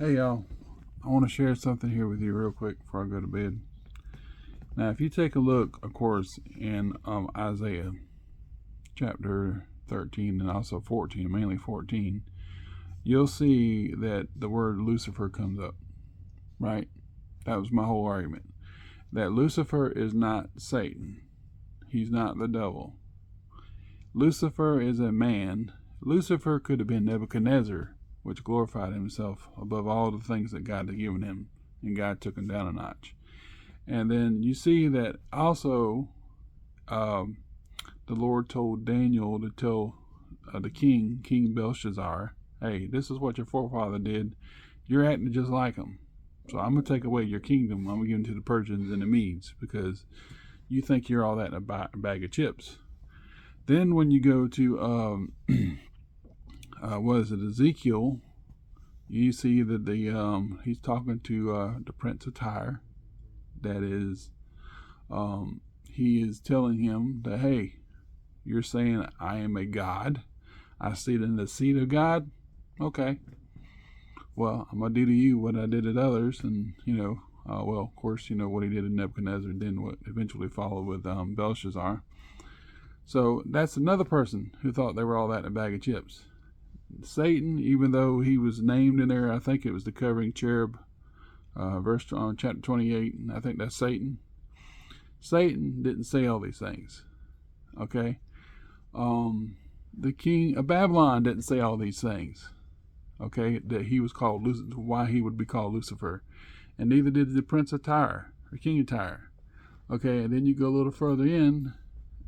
Hey y'all, I want to share something here with you real quick before I go to bed. Now, if you take a look, of course, in Isaiah chapter 13 and also 14, mainly 14, you'll see that the word Lucifer comes up, right? That was my whole argument. That Lucifer is not Satan. He's not the devil. Lucifer is a man. Lucifer could have been Nebuchadnezzar, which glorified himself above all the things that God had given him, and God took him down a notch. And then you see that also the Lord told Daniel to tell the King Belshazzar, hey, this is what your forefather did. You're acting just like him. So I'm going to take away your kingdom. I'm going to give it to the Persians and the Medes because you think you're all that in a bag of chips. Then when you go to Ezekiel, you see that he's talking to the Prince of Tyre. That is, he is telling him that, hey, you're saying I am a god. I sit in the seat of God. Okay. Well, I'm going to do to you what I did to others. And, of course, what he did to Nebuchadnezzar, then what eventually followed with Belshazzar. So that's another person who thought they were all that in a bag of chips. Satan, even though he was named in there, I think it was the covering cherub, verse on chapter 28, and I think that's Satan. Satan didn't say all these things. Okay? The king of Babylon didn't say all these things. Okay? That he was called Lucifer, why he would be called Lucifer. And neither did the Prince of Tyre, or King of Tyre. Okay, and then you go a little further in,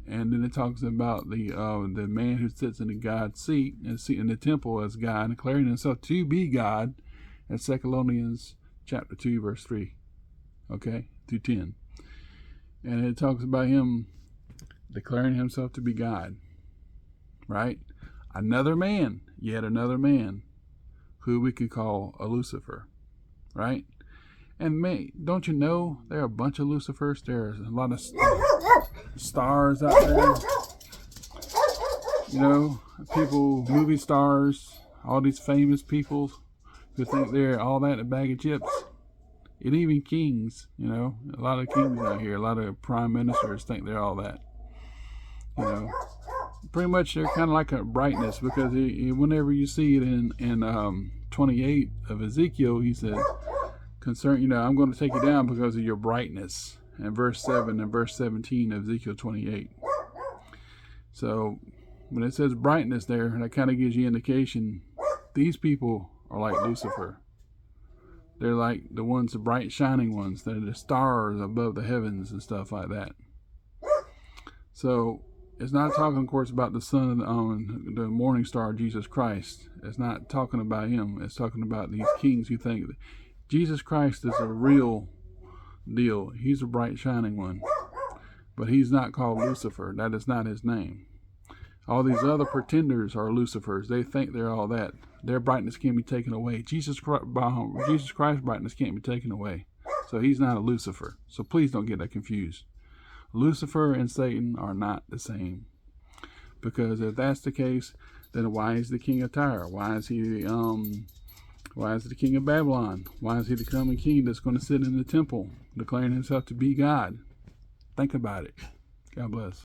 and then it talks about the man who sits in the God's seat and in the temple as God, declaring himself to be God, in Thessalonians chapter 2, verse 3, okay, through 10. And it talks about him declaring himself to be God, right? Another man, yet another man, who we could call a Lucifer, right? And don't you know there are a bunch of Lucifers? There's a lot of stars out there. People, movie stars, all these famous people who think they're all that in a bag of chips. And even kings, a lot of kings out here, a lot of prime ministers think they're all that. Pretty much they're kind of like a brightness, because whenever you see it in 28 of Ezekiel, he says, I'm going to take you down because of your brightness. And verse 7 and verse 17 of Ezekiel 28. So when it says brightness there, that kind of gives you indication these people are like Lucifer. They're like the ones, the bright shining ones. They're the stars above the heavens and stuff like that. So it's not talking, of course, about the sun, the morning star, Jesus Christ. It's not talking about him. It's talking about these kings who think that Jesus Christ is a real deal. He's a bright shining one. But he's not called Lucifer. That is not his name. All these other pretenders are Lucifers. They think they're all that. Their brightness can't be taken away. Jesus Christ's brightness can't be taken away. So he's not a Lucifer. So please don't get that confused. Lucifer and Satan are not the same. Because if that's the case, then why is the king of Tyre? Why is he the king of Babylon? Why is he the coming king that's going to sit in the temple, declaring himself to be God? Think about it. God bless.